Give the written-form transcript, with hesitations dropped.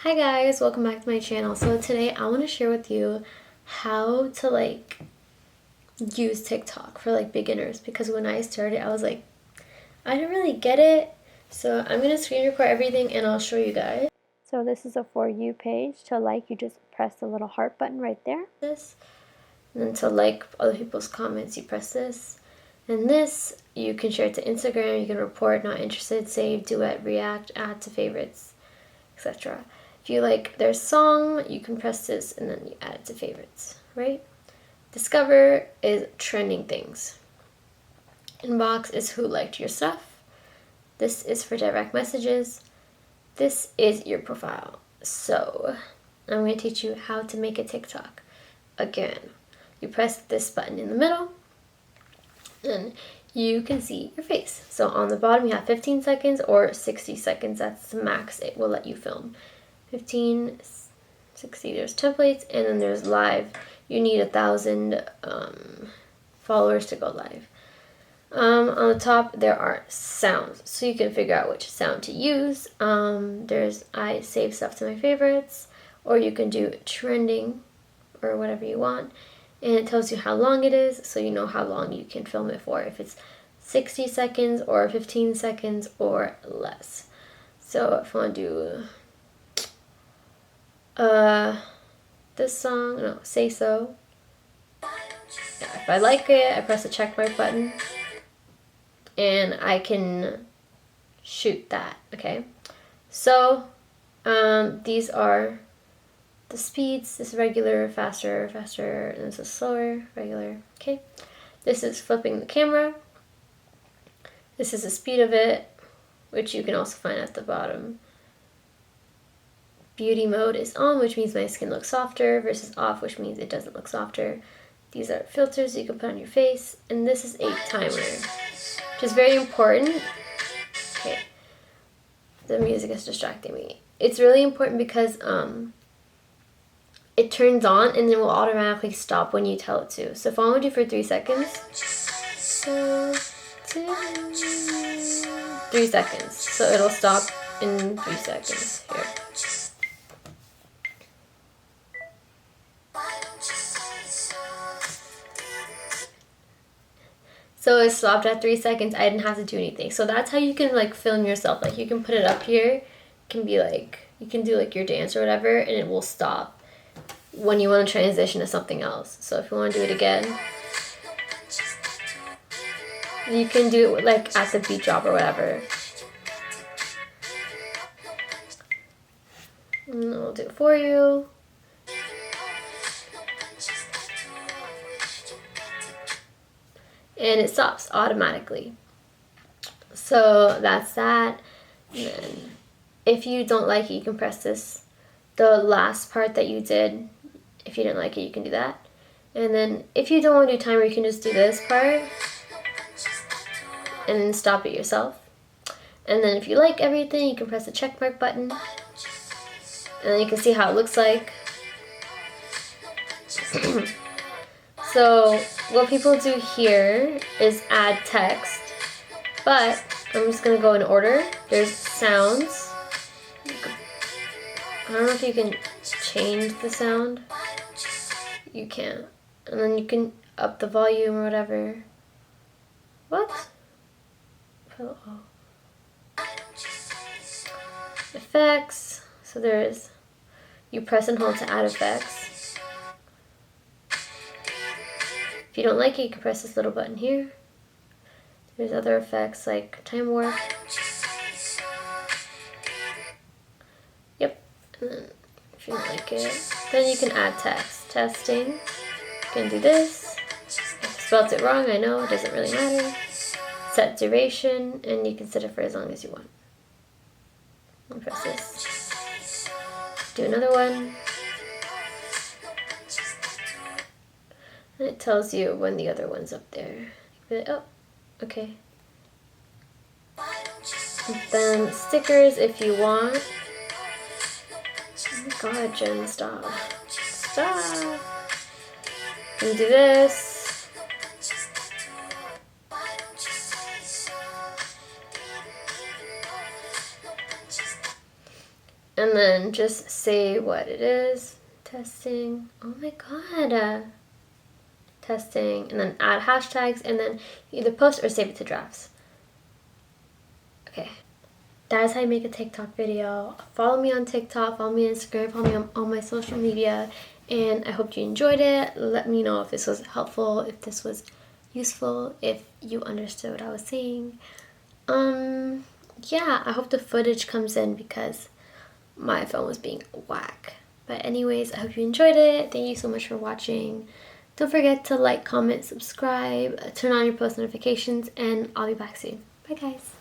Hi guys, welcome back to my channel. So today I want to share with you how to use TikTok for beginners, because when I started I was like, I didn't really get it. So I'm going to screen record everything and I'll show you guys. So this is a For You page. To you just press the little heart button right there. And then to like other people's comments, you press this. And this, you can share it to Instagram, you can report, not interested, save, duet, react, add to favorites, etc. If you like their song, you can press this and then you add it to favorites, right? Discover is trending things. Inbox is who liked your stuff. This is for direct messages. This is your profile. So I'm going to teach you how to make a TikTok. Again, you press this button in the middle and you can see your face. So on the bottom you have 15 seconds or 60 seconds. That's the max it will let you film. 15, 60, there's templates, and then there's live. You need 1,000 followers to go live. On the top there are sounds, so you can figure out which sound to use. I save stuff to my favorites, or you can do trending or whatever you want, and it tells you how long it is, so you know how long you can film it for, if it's 60 seconds or 15 seconds or less. So if I want to do this song, no, Say So. Yeah, if I like it, I press the check mark button and I can shoot that, okay? So these are the speeds. This is regular, faster, and this is slower, regular, okay? This is flipping the camera. This is the speed of it, which you can also find at the bottom. Beauty mode is on, which means my skin looks softer, versus off, which means it doesn't look softer. These are filters you can put on your face, and this is a timer, which is very important. Okay, the music is distracting me. It's really important because it turns on and then will automatically stop when you tell it to. So if I want to do for 3 seconds, 3 seconds. So it'll stop in 3 seconds. Here. So it stopped at 3 seconds. I didn't have to do anything. So that's how you can film yourself. You can put it up here. It can be you can do your dance or whatever, and it will stop when you want to transition to something else. So if you want to do it again, you can do it at the beat drop or whatever. And I'll do it for you. And it stops automatically. So that's that. And then if you don't like it, you can press this, the last part that you did. If you didn't like it, you can do that. And then if you don't want to do timer, you can just do this part and then stop it yourself. And then if you like everything, you can press the check mark button, and then you can see how it looks like. So what people do here is add text, but I'm just going to go in order. There's sounds. I don't know if you can change the sound. You can't. And then you can up the volume or whatever. What? Oh. Effects. So there's, you press and hold to add effects. If you don't like it, you can press this little button here. There's other effects like time warp. Yep. And then if you don't like it, then you can add text. Testing. You can do this. I spelled it wrong, I know, it doesn't really matter. Set duration, and you can set it for as long as you want. I'll press this. Do another one. And it tells you when the other one's up there. Oh, okay. And then stickers if you want. Oh my god, Jen, stop. Stop. And do this. And then then just say what it is. Testing. Oh my god. Testing. And then add hashtags, and then either post or save it to drafts. Okay. That is how you make a TikTok video. Follow me on TikTok, follow me on Instagram, follow me on all my social media. And I hope you enjoyed it. Let me know if this was helpful, if this was useful, if you understood what I was saying. Yeah, I hope the footage comes in because my phone was being whack. But anyways, I hope you enjoyed it. Thank you so much for watching. Don't forget to like, comment, subscribe, turn on your post notifications, and I'll be back soon. Bye guys.